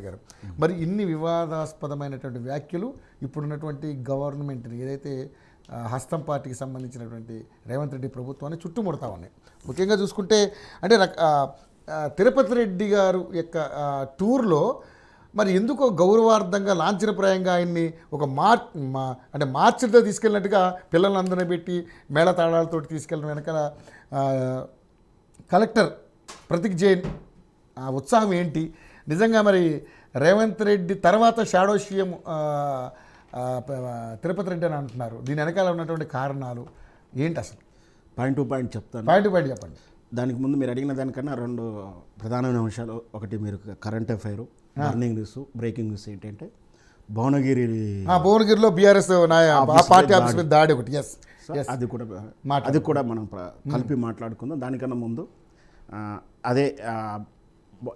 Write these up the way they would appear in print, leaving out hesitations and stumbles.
గారు మరి ఇన్ని వివాదాస్పదమైనటువంటి వ్యాఖ్యలు ఇప్పుడున్నటువంటి గవర్నమెంట్ని ఏదైతే హస్తం పార్టీకి సంబంధించినటువంటి రేవంత్ రెడ్డి ప్రభుత్వాన్ని చుట్టుముడతా ఉన్నాయి. ముఖ్యంగా చూసుకుంటే అంటే తిరుపతి రెడ్డి గారు యొక్క టూర్లో మరి ఎందుకో గౌరవార్థంగా లాంఛనప్రాయంగా ఆయన్ని ఒక అంటే మార్చితో తీసుకెళ్ళినట్టుగా పిల్లలందరినీ పెట్టి మేళతాళాలతో తీసుకెళ్ళడం వెనకాల కలెక్టర్ ప్రతీక్ జైన్ ఉత్సాహం ఏంటి? నిజంగా మరి రేవంత్ రెడ్డి తర్వాత షాడో సీఎం తిరుపతి రెడ్డి అని అంటున్నారు. దీని వెనకాల ఉన్నటువంటి కారణాలు ఏంటి అసలు? పాయింట్ టు పాయింట్ చెప్తాను. పాయింట్ టు పాయింట్ చెప్పండి. దానికి ముందు మీరు అడిగిన దానికన్నా రెండు ప్రధానమైన అంశాలు. ఒకటి మీరు current affair, morning news, breaking news ఏంటంటే భువనగిరిలో బీఆర్ఎస్ పార్టీ ఆఫీస్ మీద దాడి ఒకటి. అది కూడా మనం కలిపి మాట్లాడుకుందాం. దానికన్నా ముందు అదే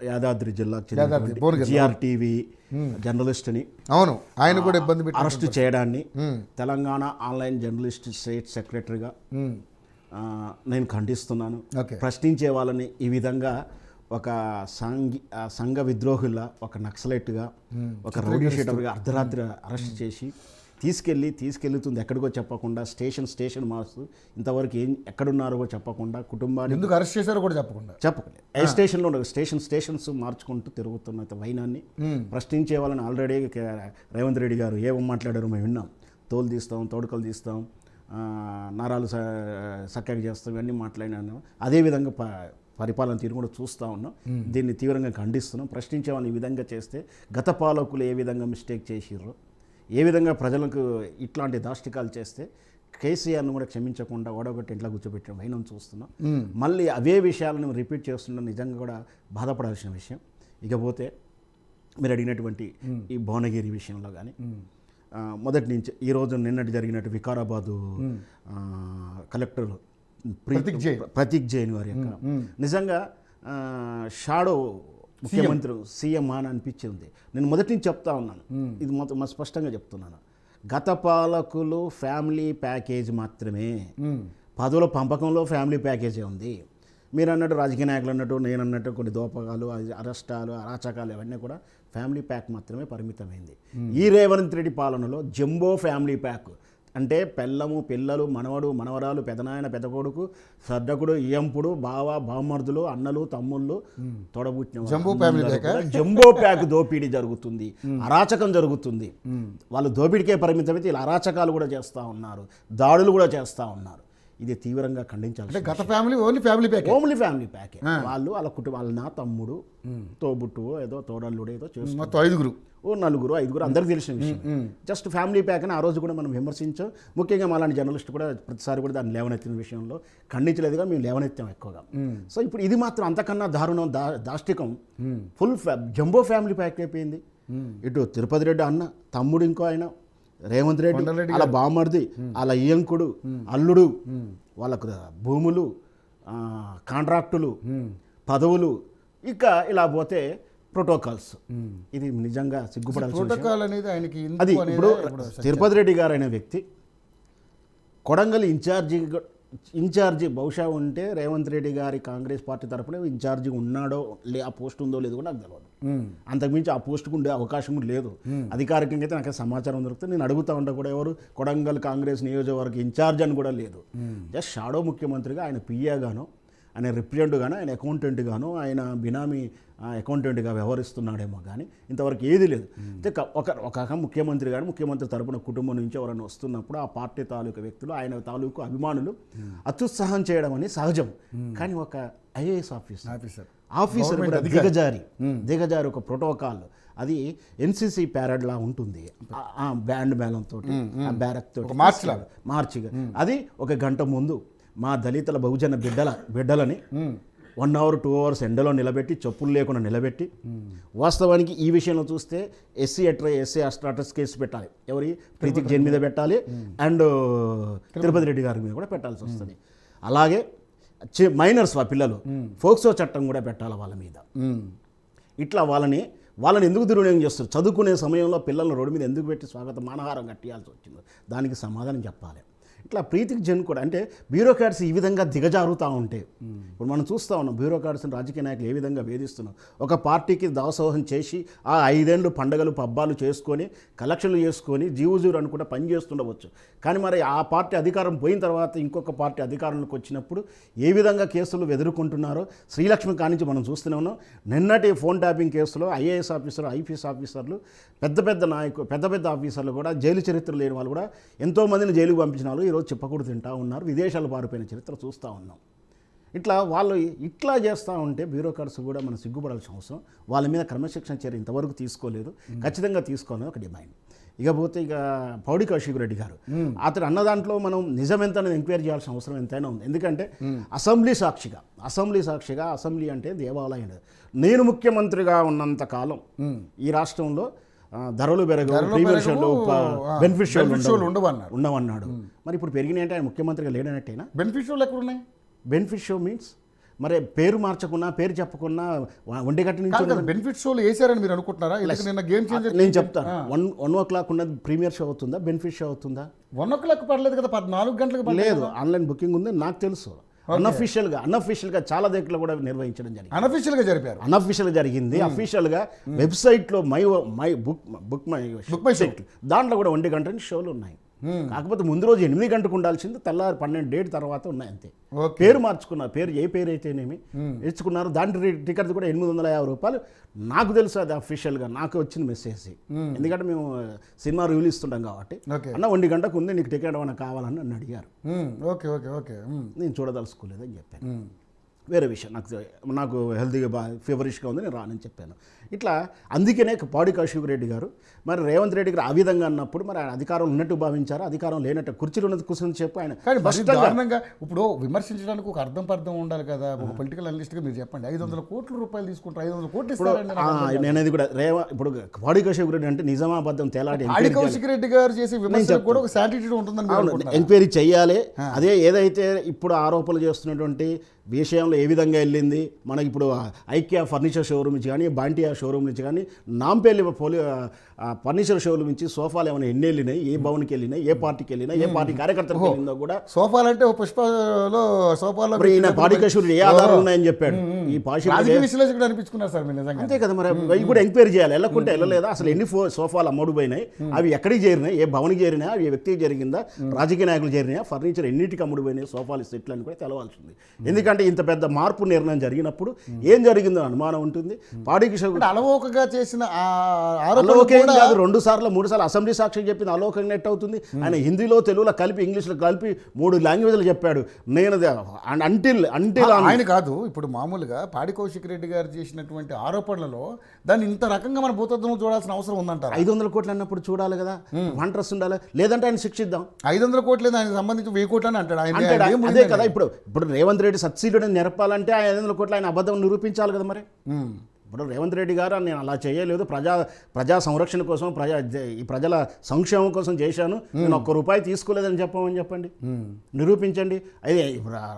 యాదాద్రి జిల్లాకు చెందిన జిఆర్టీవీ జర్నలిస్ట్ని అవును ఆయన కూడా ఇబ్బంది పెట్టి అరెస్ట్ చేయడాన్ని తెలంగాణ ఆన్లైన్ జర్నలిస్ట్ స్టేట్ సెక్రటరీగా నేను ఖండిస్తున్నాను. ప్రశ్నించే వాళ్ళని ఈ విధంగా ఒక సంఘ విద్రోహుల్లా, ఒక నక్సలైట్గా, ఒక రౌడీ షీటర్గా అర్ధరాత్రి అరెస్ట్ చేసి తీసుకెళ్తుంది ఎక్కడికో చెప్పకుండా స్టేషన్ మారుస్తూ ఇంతవరకు ఎక్కడున్నారో చెప్పకుండా కుటుంబాన్ని ఎందుకు అరెస్ట్ చేశారో కూడా చెప్పలేదు. ఏ స్టేషన్లో స్టేషన్స్ మార్చుకుంటూ తిరుగుతున్న వైనాన్ని ప్రశ్నించే వాళ్ళని ఆల్రెడీ రేవంత్ రెడ్డి గారు ఏమో మాట్లాడారో మేము విన్నాం. తోలు తీస్తాం, తోడుకలు తీస్తాం, నరాలు చక్కగా చేస్తాం, ఇవన్నీ మాట్లాడినాను. అదేవిధంగా పరిపాలన తీరు కూడా చూస్తూ ఉన్నాం. దీన్ని తీవ్రంగా ఖండిస్తున్నాం. ప్రశ్నించే వాళ్ళని ఈ విధంగా చేస్తే గత పాలకులు ఏ విధంగా మిస్టేక్ చేసిర్రో, ఏ విధంగా ప్రజలకు ఇట్లాంటి దాష్టికాలు చేస్తే కేసీఆర్ను కూడా క్షమించకుండా ఓడగొట్టి ఇంట్లో కూర్చోబెట్టడం వైనం చూస్తున్నాం. మళ్ళీ అవే విషయాలను రిపీట్ చేస్తుండడం నిజంగా కూడా బాధపడాల్సిన విషయం. ఇకపోతే మీరు అడిగినటువంటి ఈ భువనగిరి విషయంలో కానీ మొదటి నుంచి ఈరోజు నిన్నటి జరిగినట్టు వికారాబాదు కలెక్టర్ ప్రతీక్ జైన్ వారి యొక్క నిజంగా షాడో ముఖ్యమంత్రి సీఎం అని అనిపించింది. నేను మొదటి నుంచి చెప్తా ఉన్నాను, ఇది మొత్తం స్పష్టంగా చెప్తున్నాను. గత పాలకులు ఫ్యామిలీ ప్యాకేజ్ మాత్రమే, పదవుల పంపకంలో ఫ్యామిలీ ప్యాకేజే ఉంది. మీరు అన్నట్టు రాజకీయ నాయకులు అన్నట్టు, నేను అన్నట్టు కొన్ని దోపకాలు, అరెస్టాలు, అరాచకాలు ఇవన్నీ కూడా ఫ్యామిలీ ప్యాక్ మాత్రమే పరిమితమైంది. ఈ రేవంత్ రెడ్డి పాలనలో జంబో ఫ్యామిలీ ప్యాక్ అంటే పెళ్ళము, పిల్లలు, మనవడు, మనవరాలు, పెదనాయన, పెద్దకొడుకు, సర్దకుడు, ఇయంపుడు, బావ, బామ్మర్దులు, అన్నలు, తమ్ముళ్ళు, తొడబుట్టిన జంబో ప్యాక్ దోపిడీ జరుగుతుంది, అరాచకం జరుగుతుంది. వాళ్ళు దోపిడీకే పరిమితమైతే ఇలా అరాచకాలు కూడా చేస్తూ ఉన్నారు, దాడులు కూడా చేస్తూ ఉన్నారు. ఇది తీవ్రంగా ఖండించాలి. గత ఫ్యామిలీ ఓన్లీ ఫ్యామిలీ ప్యాకే. వాళ్ళు వాళ్ళ కుటుంబం, వాళ్ళ నా తమ్ముడు, తోబుట్టువో ఏదో తోడల్లుడు ఏదో చేస్తారు, ఐదుగురు, నలుగురు, ఐదుగురు, అందరికీ తెలిసిన విషయం. జస్ట్ ఫ్యామిలీ ప్యాక్ అని ఆ రోజు కూడా మనం విమర్శించాం. ముఖ్యంగా మాలాంటి జర్నలిస్ట్ కూడా ప్రతిసారి కూడా దాన్ని లేవనెత్తిన విషయంలో ఖండించలేదుగా, మేము లేవనెత్తాం ఎక్కువగా. సో ఇప్పుడు ఇది మాత్రం అంతకన్నా దారుణం, దాష్టికం, ఫుల్ జంబో ఫ్యామిలీ ప్యాక్ అయిపోయింది. ఇటు తిరుపతి రెడ్డి అన్న, తమ్ముడు ఇంకో ఆయన రేవంత్ రెడ్డి, అలా బామర్ది, అలా ఇయంకుడు, అల్లుడు, వాళ్ళకు భూములు, కాంట్రాక్టులు, పదవులు, ఇక ఇలా పోతే ప్రోటోకాల్స్. ఇది నిజంగా సిగ్గుపడాల్సిన అది. ఇప్పుడు తిరుపతి రెడ్డి గారు అనే వ్యక్తి కొడంగల్ ఇన్ఛార్జి బహుశా ఉంటే రేవంత్ రెడ్డి గారి కాంగ్రెస్ పార్టీ తరఫున ఇన్ఛార్జి ఉన్నాడో ఆ పోస్ట్ ఉందో లేదో కూడా నాకు తెలియదు. అంతకుమించి ఆ పోస్టుకు ఉండే అవకాశం లేదు. అధికారికంగా అయితే నాకు సమాచారం దొరుకుతుంది. నేను అడుగుతా ఉంటా కూడా, ఎవరు కొడంగల్ కాంగ్రెస్ నియోజకవర్గ ఇన్ఛార్జ్ అని కూడా లేదు. జస్ట్ షాడో ముఖ్యమంత్రిగా ఆయన పిఏగానో, ఆయన రిప్రజెంట్గానో, ఆయన అకౌంటెంట్గానో, ఆయన బినామీ అకౌంటెంట్గా వ్యవహరిస్తున్నాడేమో కానీ ఇంతవరకు ఏది లేదు. అయితే ఒక ముఖ్యమంత్రి కానీ ముఖ్యమంత్రి తరపున కుటుంబం నుంచి ఎవరైనా వస్తున్నప్పుడు ఆ పార్టీ తాలూకు వ్యక్తులు, ఆయన తాలూకు అభిమానులు అత్యుత్సాహం చేయడం అనేది సహజం. కానీ ఒక ఐఏఎస్ ఆఫీసర్ కూడా దిగజారి ఒక ప్రోటోకాల్, అది ఎన్సీసీ ప్యారెడ్ లా ఉంటుంది, బ్యాండ్ మేళం తోటి, బ్యారక్ తోటి మార్చిగా, అది ఒక గంట ముందు మా దళితుల బహుజన బిడ్డలని 1 hour 2 hours ఎండలో నిలబెట్టి, చెప్పులు లేకుండా నిలబెట్టి, వాస్తవానికి ఈ విషయంలో చూస్తే ఎస్సీ స్టాటస్ కేసు పెట్టాలి. ఎవరి ప్రతీక్ జైన్ మీద పెట్టాలి, అండ్ తిరుపతి రెడ్డి గారి మీద కూడా పెట్టాల్సి వస్తుంది. అలాగే మైనర్స్ పిల్లలు ఫోక్సో చట్టం కూడా పెట్టాలి వాళ్ళ మీద. ఇట్లా వాళ్ళని ఎందుకు దుర్వినియోగం చేస్తారు? చదువుకునే సమయంలో పిల్లలను రోడ్డు మీద ఎందుకు పెట్టి స్వాగత మానహారం కట్టియాల్సి వచ్చిందో దానికి సమాధానం చెప్పాలి. ఇట్లా ప్రీతికి జన్ కూడా అంటే బ్యూరోక్రాట్స్ ఈ విధంగా దిగజారుతూ ఉంటే ఇప్పుడు మనం చూస్తూ ఉన్నాం బ్యూరోక్రాట్స్ని రాజకీయ నాయకులు ఏ విధంగా వేధిస్తున్నాం. ఒక పార్టీకి దాసోహం చేసి ఆ 5 ఏళ్ళు పండుగలు పబ్బాలు చేసుకొని కలెక్షన్లు చేసుకొని జీవుజూరు అనుకుంటే పని చేస్తుండవచ్చు. కానీ మరి ఆ పార్టీ అధికారం పోయిన తర్వాత ఇంకొక పార్టీ అధికారంలోకి వచ్చినప్పుడు ఏ విధంగా కేసులు ఎదుర్కొంటున్నారో శ్రీలక్ష్మి కానించి మనం చూస్తూనే ఉన్నాం. నిన్నటి ఫోన్ ట్యాపింగ్ కేసులో ఐఏఎస్ ఆఫీసర్ ఐపీఎస్ ఆఫీసర్లు పెద్ద పెద్ద ఆఫీసర్లు కూడా జైలు చరిత్ర లేని వాళ్ళు కూడా ఎంతోమందిని జైలుకు పంపించిన వాళ్ళు ఈరోజు చెప్పకూడదు తింటూ ఉన్నారు. విదేశాలు పారిపోయిన చరిత్ర చూస్తూ ఉన్నాం. ఇట్లా వాళ్ళు ఇట్లా చేస్తూ ఉంటే బ్యూరోక్రాట్స్ కూడా మనం సిగ్గుపడాల్సిన అవసరం. వాళ్ళ మీద క్రమశిక్షణ చర్య ఇంతవరకు తీసుకోలేదు, ఖచ్చితంగా తీసుకోవాలని ఒక డిమాండ్. ఇకపోతే పౌడి కౌశిక్ రెడ్డి గారు అతను అన్న దాంట్లో మనం నిజం ఎంత అనేది ఎంక్వైరీ చేయాల్సిన అవసరం ఎంతైనా ఉంది. ఎందుకంటే అసెంబ్లీ సాక్షిగా అసెంబ్లీ అంటే దేవాలయం. నేను ముఖ్యమంత్రిగా ఉన్నంత కాలం ఈ రాష్ట్రంలో ధరలు పెరగవు, బెనిఫిట్ షోలు ఉండవన్నాడు. మరి ఇప్పుడు పెరిగినాయి అంటే ఆయన ముఖ్యమంత్రిగా లేడనట్టేనా? బెనిఫిట్ షోలు ఎక్కడ ఉన్నాయి? బెనిఫిట్ షో మీన్స్ మరి పేరు మార్చకున్నా పేరు చెప్పకున్నా ఒంటిగంట నుంచి బెనిఫిట్ షోలు వేసారని మీరు అనుకుంటున్నారా? నిన్న గేమ్ చేంజర్ నేను చెప్తాను. 1 o'clock ఉన్నది ప్రీమియర్ షో అవుతుందా, బెనిఫిట్ షో అవుతుందా? 1 o'clock పడలేదు కదా, 14 గంటలకు లేదు. ఆన్లైన్ బుకింగ్ ఉంది నాకు తెలుసు. అన్అఫీషియల్గా చాలా దగ్గర కూడా నిర్వహించడం జరిగింది. అన్అఫీషియల్గా జరిగింది. అఫీషియల్గా వెబ్సైట్లో మై బుక్ మై సైట్ దాంట్లో కూడా 1 గంట నుంచి షోలు ఉన్నాయి. కాకపోతే ముందు రోజు 8 గంటలకు ఉండాల్సింది తెల్లారి 12 డేట్ తర్వాత ఉన్నాయి అంతే. పేరు మార్చుకున్నారు, పేరు ఏ పేరు అయితేనేమి ఇచ్చుకున్నారు. దాని టికెట్ కూడా 850 రూపాయలు. నాకు తెలుసు అది అఫీషియల్గా నాకు వచ్చిన మెసేజ్. ఎందుకంటే మేము సినిమా రివ్యూలు ఇస్తుంటాం కాబట్టి అన్న 1 గంటకు ఉంది నీకు టికెట్ ఏమైనా కావాలని నన్ను అడిగారు. నేను చూడదలుచుకోలేదని చెప్పాను. వేరే విషయం నాకు హెల్తీగా ఫీవరిష్గా ఉంది, నేను రానని చెప్పాను. ఇట్లా అందుకనే పాడి కౌశిక్ రెడ్డి గారు మరి రేవంత్ రెడ్డి గారు ఆ విధంగా అన్నప్పుడు మరి ఆయన అధికారం ఉన్నట్టు భావించారు, అధికారం లేనట్టు కుర్చీలు ఉన్నది కూర్చొని చెప్పి ఆయన ఇప్పుడు విమర్శించడానికి ఒక అర్థం ఉండాలి కదా. ఒక పొలిటికల్ అనలిస్ట్గా మీరు చెప్పండి, 500 కోట్ల రూపాయలు తీసుకుంటారు, 500 కోట్లు ఇస్తారు. నేనది కూడా ఇప్పుడు పాడి కౌశిక్ రెడ్డి అంటే నిజామాబాద్ తేలాడి పాడి కౌశిక్ రెడ్డి గారు చేసే విమర్శలకు కూడా ఒక శాటిట్యూడ్ ఉంటుందని ఎంక్వైరీ చేయాలి. అదే ఏదైతే ఇప్పుడు ఆరోపణలు చేస్తున్నటువంటి విషయంలో ఏ విధంగా వెళ్ళింది, మనకి ఇప్పుడు ఐక్య ఫర్నిచర్ షోరూమ్ నుంచి కానీ బాంటియా షోరూమ్ నుంచి కానీ నాంపల్లి ఫర్నిచర్ షోరూమ్ నుంచి సోఫాలు ఏమైనా ఎన్ని వెళ్ళినాయి, ఏ భవన్కి వెళ్ళినాయి, ఏ పార్టీకి వెళ్ళినాయి, ఏ పార్టీ కార్యకర్తలకు వెళ్ళిందో కూడా సోఫాలు అంటే పుష్పలో సోఫాలో పాడికేశ్వరుడు ఏ ఆధారాలు ఉన్నాయని చెప్పాడు. ఈ విశ్లేషకుడు అనిపించుకున్నారు సార్ మీరు నిజంగా. అంతే కదా, మరి అవి కూడా ఎంక్వైరీ చేయాలి. వెళ్ళకుంటే వెళ్ళలేదా, అసలు ఎన్ని సోఫాలు అమ్ముడు పోయినాయి, అవి ఎక్కడికి చేరినాయి, ఏ భవన్కి చేరినాయి, అవి వ్యక్తికి జరిగిందా, రాజకీయ నాయకులు చేరినాయి, ఫర్నిచర్ ఎన్నిటికి అమ్ముడు పోయినాయి, సోఫాలు సెట్లు అని కూడా తెలవాల్సింది. ఎందుకంటే ఇంత పెద్ద మార్పు నిర్ణయం జరిగినప్పుడు ఏం జరిగిందో అనుమానం ఉంటుంది. పాడికేశ్వరుడు అలవోకగా చేసిన కాదు, 2 సార్లు 3 సార్లు అసెంబ్లీ సాక్షి చెప్పింది అలోకంగా నెట్ అవుతుంది. ఆయన హిందీలో తెలుగులో కలిపి ఇంగ్లీష్లో కలిపి 3 లాంగ్వేజ్లు చెప్పాడు. నేను అంటిల్ ఆయన కాదు, ఇప్పుడు మామూలుగా పాడి కౌశిక్ రెడ్డి గారు చేసినటువంటి ఆరోపణలలో దాన్ని ఇంత రకంగా మన భూతత్వం చూడాల్సిన అవసరం ఉందంటారు. 500 కోట్లు అన్నప్పుడు చూడాలి కదా, ఇంట్రెస్ట్ ఉండాలి. లేదంటే ఆయన శిక్షిద్దాం. 500 కోట్లు ఆయనకు సంబంధించి 1000 కోట్లు అని అంటాడు ఆయన. అదే కదా, ఇప్పుడు రేవంత్ రెడ్డి సబ్సిడీని నిరపాలంటే 500 కోట్లు ఆయన అబద్ధం నిరూపించాలి కదా. మరి ఇప్పుడు రేవంత్ రెడ్డి గారు నేను అలా చేయలేదు, ప్రజా సంరక్షణ కోసం ఈ ప్రజల సంక్షేమం కోసం చేశాను, నేను ₹1 తీసుకోలేదని చెప్పండి, నిరూపించండి. అయితే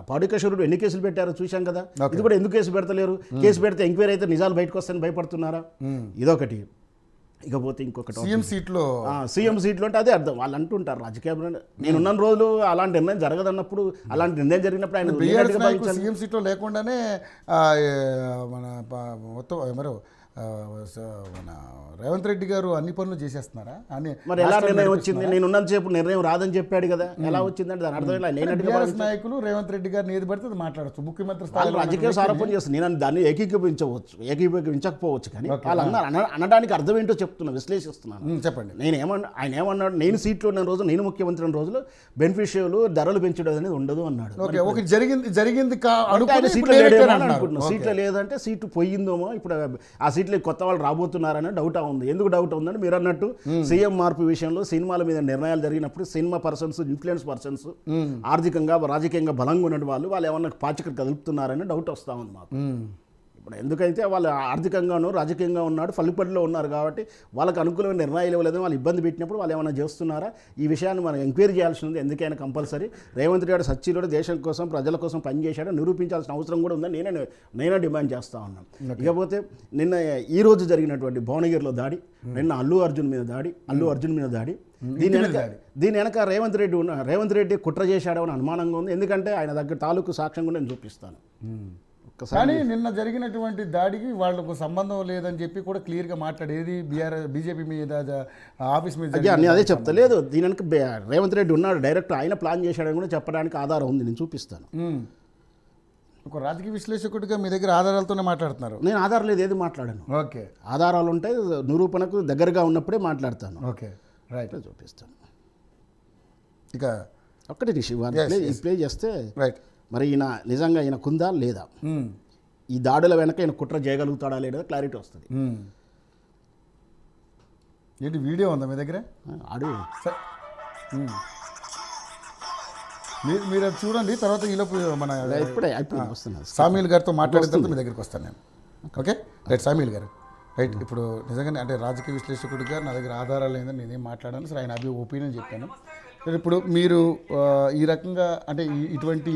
పాడికేశ్వరుడు ఎన్ని కేసులు పెట్టారో చూశాం కదా. ఇది కూడా ఎందుకు కేసు పెడతలేరు? కేసు పెడితే ఎంక్వైరీ అయితే నిజాలు బయటకు వస్తాయని భయపడుతున్నారా? ఇదొకటి. ఇకపోతే ఇంకొకటి సీఎం సీట్లో అంటే అదే అర్థం. వాళ్ళు అంటుంటారు రాజకీయ నేనున్న రోజులు అలాంటి నిర్ణయం జరగదన్నప్పుడు, అలాంటి నిర్ణయం జరిగినప్పుడు ఆయన సీఎం సీట్లో లేకుండానే మన మొత్తం మరో మన రేవంత్ రెడ్డి గారు అన్ని పనులు చేసేస్తున్నారా అని మరి ఎలా నిర్ణయం వచ్చింది? నేనున్నంతసేపు నిర్ణయం రాదని చెప్పాడు కదా, ఎలా వచ్చిందంటే దాని అర్థం నాయకులు రేవంత్ రెడ్డి గారిని ఏది పడితే అది మాట్లాడచ్చు. ముఖ్యమంత్రి స్థాయిలో రాజకీయ ఆరోపణ చేస్తుంది. నేను దాన్ని ఏకీభవించకపోవచ్చు, కానీ వాళ్ళు అనడానికి అర్థం ఏంటో చెప్తున్నా, విశ్లేషిస్తున్నాను. చెప్పండి. ఆయన ఏమన్నాడు? నేను సీట్లో ఉన్న రోజు, నేను ముఖ్యమంత్రి ఉన్న రోజులు బెనిఫిషియల్ ధరలు పెంచడం అనేది ఉండదు అన్నాడు. జరిగింది సీట్లో లేదంటే సీటు పోయిందేమో, ఇప్పుడు ఆ సీట్లో కొత్త వాళ్ళు రాబోతున్నారని డౌట్ ఉంది. ఎందుకు డౌట్ ఉందంటే మీరు అన్నట్టు సీఎం మార్పు విషయంలో సినిమాల మీద నిర్ణయాలు జరిగినప్పుడు సినిమా పర్సన్స్, ఇన్ఫ్లుయెన్స్ పర్సన్స్, ఆర్థికంగా రాజకీయంగా బలంగా ఉన్న వాళ్ళు ఏమన్నా పాచిక కదులుతున్నారని డౌట్ వస్తూ ఉంది మాకు. ఇప్పుడు ఎందుకైతే వాళ్ళు ఆర్థికంగాను రాజకీయంగా ఉన్నాడు పలుపడిలో ఉన్నారు కాబట్టి వాళ్ళకి అనుకూలమైన నిర్ణయాలు ఇవ్వలేదు, వాళ్ళు ఇబ్బంది పెట్టినప్పుడు వాళ్ళు ఏమైనా చేస్తున్నారా ఈ విషయాన్ని మనం ఎంక్వైరీ చేయాల్సి ఉంది. ఎందుకైనా కంపల్సరీ రేవంత్ రెడ్డి సచ్చిలో దేశం కోసం ప్రజల కోసం పనిచేశాడో నిరూపించాల్సిన అవసరం కూడా ఉందని నేనే డిమాండ్ చేస్తూ ఉన్నాను. ఇకపోతే నిన్న ఈ రోజు జరిగినటువంటి భువనగిరిలో దాడి, నిన్న అల్లు అర్జున్ మీద దాడి దీని వెనక రేవంత్ రెడ్డి కుట్ర చేశాడని అనుమానంగా ఉంది. ఎందుకంటే ఆయన దగ్గర తాలూకు సాక్ష్యం కూడా నేను చూపిస్తాను. కానీ నిన్న జరిగినటువంటి దాడికి వాళ్ళకు సంబంధం లేదని చెప్పి కూడా క్లియర్గా మాట్లాడేది బీజేపీ మీద ఆఫీస్ మీద. నేను అదే చెప్తా, లేదు దీని వెనక రేవంత్ రెడ్డి ఉన్నాడు, డైరెక్ట్ ఆయన ప్లాన్ చేశాడని కూడా చెప్పడానికి ఆధారం ఉంది, నేను చూపిస్తాను. ఒక రాజకీయ విశ్లేషకుడిగా మీ దగ్గర ఆధారాలతోనే మాట్లాడుతున్నారు. నేను ఆధారం లేదు ఏది మాట్లాడాను. ఓకే, ఆధారాలు ఉంటాయి, నిరూపణకు దగ్గరగా ఉన్నప్పుడే మాట్లాడతాను. ఓకే, రైట్, చూపిస్తాను. ఇక ఒక్కటి రిషి ప్లే చేస్తే రైట్. మరి నిజంగా ఈయన కుందా లేదా, ఈ దాడుల వెనక ఈయన కుట్ర చేయగలుగుతాడా లేదా క్లారిటీ వస్తుంది. ఏంటి వీడియో ఉందా మీ దగ్గర? ఆడు మీరు అది చూడండి, తర్వాత ఈలోపు మన ఇప్పుడే వస్తున్నారు సామీల్ గారితో మాట్లాడిన తర్వాత మీ దగ్గరికి వస్తాను నేను. ఓకే, రైట్ సామీల్ గారు, రైట్. ఇప్పుడు నిజంగానే అంటే రాజకీయ విశ్లేషకుడిగా నా దగ్గర ఆధారాలు ఏందని నేనేం మాట్లాడాను, సరే ఆయన ఒపీనియన్ చెప్పాను. ఇప్పుడు మీరు ఈ రకంగా అంటే ఇటువంటి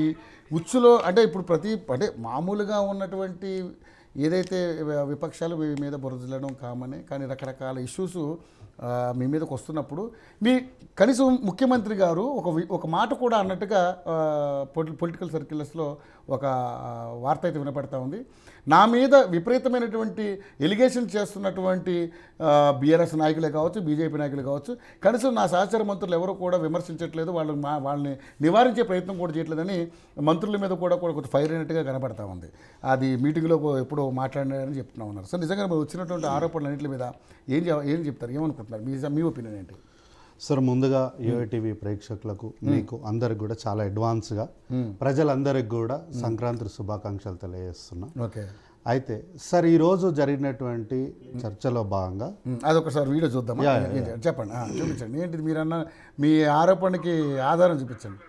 ఉచ్చులో అంటే ఇప్పుడు అంటే మామూలుగా ఉన్నటువంటి ఏదైతే విపక్షాలు మీ మీద బురదలడం కామనే, కానీ రకరకాల ఇష్యూస్ మీ మీదకి వస్తున్నప్పుడు మీ కనీసం ముఖ్యమంత్రి గారు ఒక మాట కూడా అన్నట్టుగా పొలిటికల్ సర్కిల్స్లో ఒక వార్త అయితే వినపడతా ఉంది. నా మీద విపరీతమైనటువంటి ఎలిగేషన్ చేస్తున్నటువంటి బీఆర్ఎస్ నాయకులే కావచ్చు, బీజేపీ నాయకులు కావచ్చు, కనీసం నా సహచర మంత్రులు ఎవరు కూడా విమర్శించట్లేదు, వాళ్ళని నివారించే ప్రయత్నం కూడా చేయట్లేదని మంత్రుల మీద కూడా కొంచెం ఫైర్ అయినట్టుగా కనపడతా ఉంది. అది మీటింగ్లో ఎప్పుడో మాట్లాడినారని చెప్తున్నా ఉన్నారు. సో నిజంగా మీరు వచ్చినటువంటి ఆరోపణలన్నింటి మీద ఏం చెప్తారు, ఏమనుకుంటున్నారు, మీ ఒపీనియన్ ఏంటి? సార్, ముందుగా టీవీ ప్రేక్షకులకు మీకు అందరికి కూడా చాలా అడ్వాన్స్గా ప్రజలందరికి కూడా సంక్రాంతి శుభాకాంక్షలు తెలియజేస్తున్నా. ఓకే, అయితే సార్ ఈరోజు జరిగినటువంటి చర్చలో భాగంగా అదొకసారి వీడియో చూద్దాం. చెప్పండి, చూపించండి, ఏంటిది మీరన్న మీ ఆరోపణకి ఆధారం చూపించండి.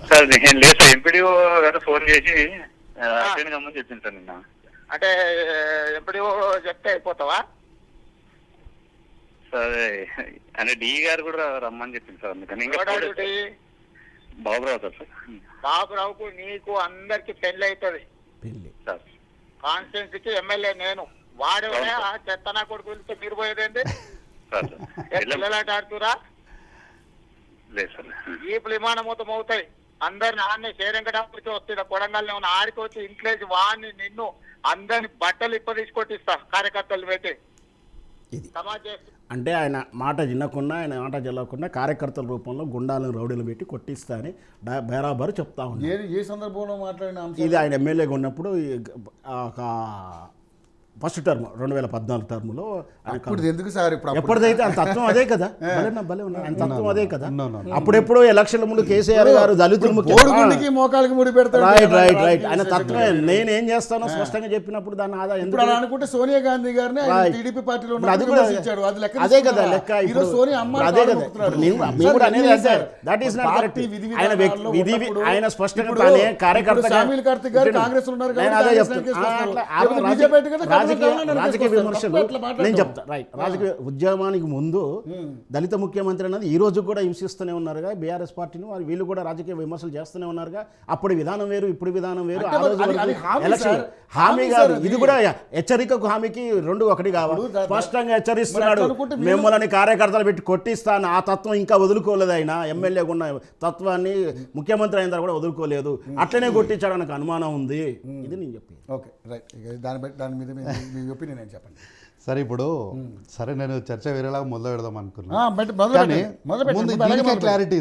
సార్ నేను లేదు సార్, ఎంపీడీఓ గారు ఫోన్ చేసి గమ్మని చెప్పింది సార్ నిన్న. అంటే ఎంపీడీఓ చెప్తే అయిపోతావా? సరే అంటే డి గారు కూడా రమ్మని చెప్పింది సార్. అందుకని ఇంకా బాబురావు సార్. బాబురావుకు నీకు అందరికి పెళ్లి అవుతుంది సార్. కాన్స్టిట్యున్సీకి ఎమ్మెల్యే నేను, వాడే చెత్తనా కొడుకు వెళ్తే మీరు పోయేదేంటి? పిల్లలాట ఆడుతురా? లేదు సార్, ఈపులు విమానం మొత్తం అవుతాయి, అందరిని ఆడిని శ్రీరంగడానికి వస్తుంది, కొడంగల్ని ఉన్న ఆడికి వచ్చి ఇంట్లోంచి వాడిని నిన్ను అందరిని బట్టలు తీసుకొట్టిస్తా కార్యకర్తలు పెట్టి. అంటే ఆయన మాట చెల్లకుండా కార్యకర్తల రూపంలో గుండాలను రౌడీలు పెట్టి కొట్టిస్తా అని బరాబరు చెప్తా ఉన్నాను. ఏ సందర్భంలో మాట్లాడిన ఇది ఆయన ఎమ్మెల్యేగా ఉన్నప్పుడు ఫస్ట్ టర్మ్ 2014 టర్మ్లో ఎందుకు సార్ ఎప్పటిదైతే ఆయన తత్వం అదే కదా, ఆయన తత్వం అదే కదా. అప్పుడెప్పుడు ఎలక్షన్ల ముందు కేసీఆర్ గారు దళితులు మోకాలకి ముడి పెడతారు. రైట్ ఆయన తత్వమే. నేనేం చేస్తానో స్పష్టంగా చెప్పినప్పుడు దాని ఆదాయం ఎందుకు అనుకుంటే సోనియా గాంధీ గారిని టీడీపీ పార్టీలో అది కూడా అదే కదా లెక్క. అదే కదా మేము కూడా అనేది దట్ ఈస్ నాట్ కరెక్ట్. ఆయన స్పష్టంగా కార్యకర్త అదే చెప్తాను. రాజకీయ విమర్శలు నేను చెప్తా. రైట్, రాజకీయ ఉద్యమానికి ముందు దళిత ముఖ్యమంత్రి అన్నది ఈ రోజు కూడా హింసిస్తూనే ఉన్నారుగా బీఆర్ఎస్ పార్టీని. వీళ్ళు కూడా రాజకీయ విమర్శలు చేస్తూనే ఉన్నారుగా. అప్పుడు విధానం వేరు, ఇప్పుడు విధానం వేరు. ఆ రోజు ఎలక్షన్ హామీ కాదు, ఇది కూడా హెచ్చరికకు హామీకి రెండు ఒకటి కావాలి. స్పష్టంగా హెచ్చరిస్తున్నాడు, మిమ్మల్ని కార్యకర్తలు పెట్టి కొట్టిస్తాను. ఆ తత్వం ఇంకా వదులుకోలేదు. ఆయన ఎమ్మెల్యేగా ఉన్న తత్వాన్ని ముఖ్యమంత్రి అయిన తర్వాత కూడా వదులుకోలేదు. అట్లనే కొట్టించాడు నాకు అనుమానం ఉంది. ఇది నేను చెప్పి. Okay, right. దాని మీద మీ ఒపీనియన్ ఏం చెప్పండి. సరే, ఇప్పుడు సరే నేను చర్చ వేరేలాగా మొదలు పెడదాం అనుకున్నాను. క్లారిటీ